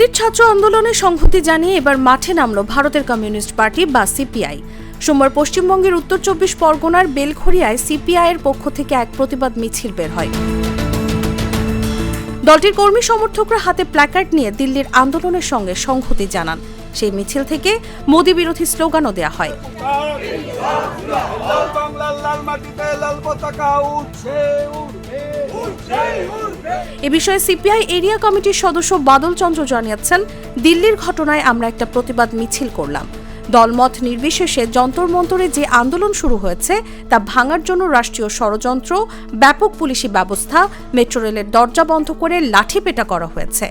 দিল্লির ছাত্র আন্দোলনে সংহতি জানিয়ে এবার মাঠে নামল ভারতের কমিউনিস্ট পার্টি বা সিপিআই। সোমবার পশ্চিমবঙ্গের উত্তর 24 পরগনার বেলঘরিয়ায় সিপিআই এর পক্ষ থেকে এক প্রতিবাদ মিছিল বের হয়। দলটির কর্মী সমর্থকরা হাতে প্ল্যাকার্ড নিয়ে দিল্লির আন্দোলনের সঙ্গে সংহতি জানান। সেই মিছিল থেকে মোদি বিরোধী স্লোগানও দেয়া হয়। এ বিষয়ে সিপিআই এরিয়া কমিটির সদস্য বাদল চন্দ্র জানিয়েছেন, দিল্লির ঘটনায় আমরা একটা প্রতিবাদ মিছিল করলাম। দলমত নির্বিশেষে যন্তর মন্তরে যে আন্দোলন শুরু হয়েছে তা ভাঙার জন্য রাষ্ট্রীয় ষড়যন্ত্র, ব্যাপক পুলিশি ব্যবস্থা, মেট্রো রেলের দরজা বন্ধ করে লাঠিপেটা করা হয়েছে।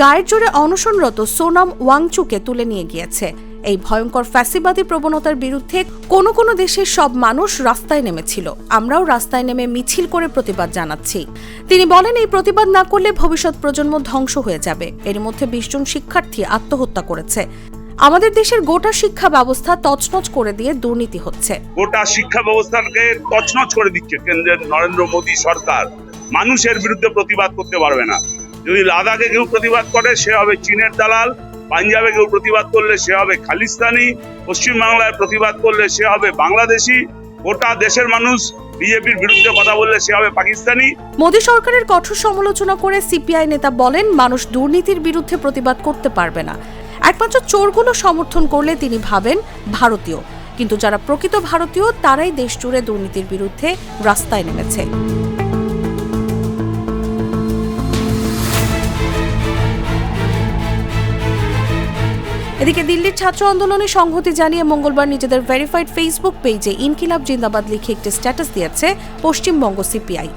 গায়ের জোরে অনশনরত সোনাম ওয়াংচুকে তুলে নিয়ে গিয়েছে। এই ভয়ঙ্কর ফ্যাসিবাদী প্রবণতার বিরুদ্ধে কোনো কোনো দেশের সব মানুষ রাস্তায় নেমেছিল। আমরাও রাস্তায় নেমে মিছিল করে প্রতিবাদ জানাচ্ছি। তিনি বলেন, এই প্রতিবাদ না করলে ভবিষ্যৎ প্রজন্ম ধ্বংস হয়ে যাবে। এর মধ্যে 20 জন শিক্ষার্থী আত্মহত্যা করেছে। আমাদের দেশের গোটা শিক্ষা ব্যবস্থা তছনছ করে দিয়ে দুর্নীতি হচ্ছে। গোটা শিক্ষা ব্যবস্থাকে তছনছ করে দিচ্ছে কেন্দ্রের নরেন্দ্র মোদী সরকার। মানুষের বিরুদ্ধে প্রতিবাদ করতে পারবে না। যদি লাদাখে কেউ প্রতিবাদ করে সে হবে চীনের দালাল, পাঞ্জাবে কেউ প্রতিবাদ করলে সে হবে খালিস্তানি, পশ্চিমবাংলায় প্রতিবাদ করলে সে হবে বাংলাদেশি, গোটা দেশের মানুষ বিজেপির বিরুদ্ধে কথা বললে সে হবে পাকিস্তানি। মোদী সরকারের কঠোর সমালোচনা করে সিপিআই নেতা বলেন, মানুষ দুর্নীতির বিরুদ্ধে প্রতিবাদ করতে পারবে না। একমাত্র চোরগুলো সমর্থন করলে তিনি ভাবেন ভারতীয়, কিন্তু যারা প্রকৃত ভারতীয় তারাই দেশ জুড়ে দুর্নীতির বিরুদ্ধে রাস্তায় নেমেছে। এদিকে দিল্লির ছাত্র আন্দোলনে সংহতি জানিয়ে মঙ্গলবার নিজেদের ভেরিফাইড ফেসবুক পেজে ইনকিলাব জিন্দাবাদ লিখে একটি স্ট্যাটাস দিয়েছে পশ্চিমবঙ্গ সিপিআই।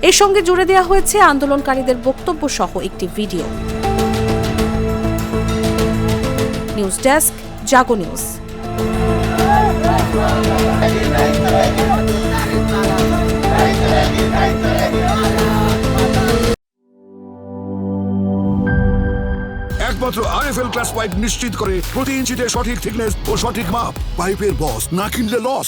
এর সঙ্গে জুড়ে দেওয়া হয়েছে আন্দোলনকারীদের বক্তব্য সহ একটি ভিডিও। নিউজ ডেস্ক, জাগো নিউজ। একমাত্র আরএফএল ক্লাস পাইপ নিশ্চিত করে প্রতি ইঞ্চিতে সঠিক থিকনেস ও সঠিক মাপ। পাইপের বস, না কিনলে লস।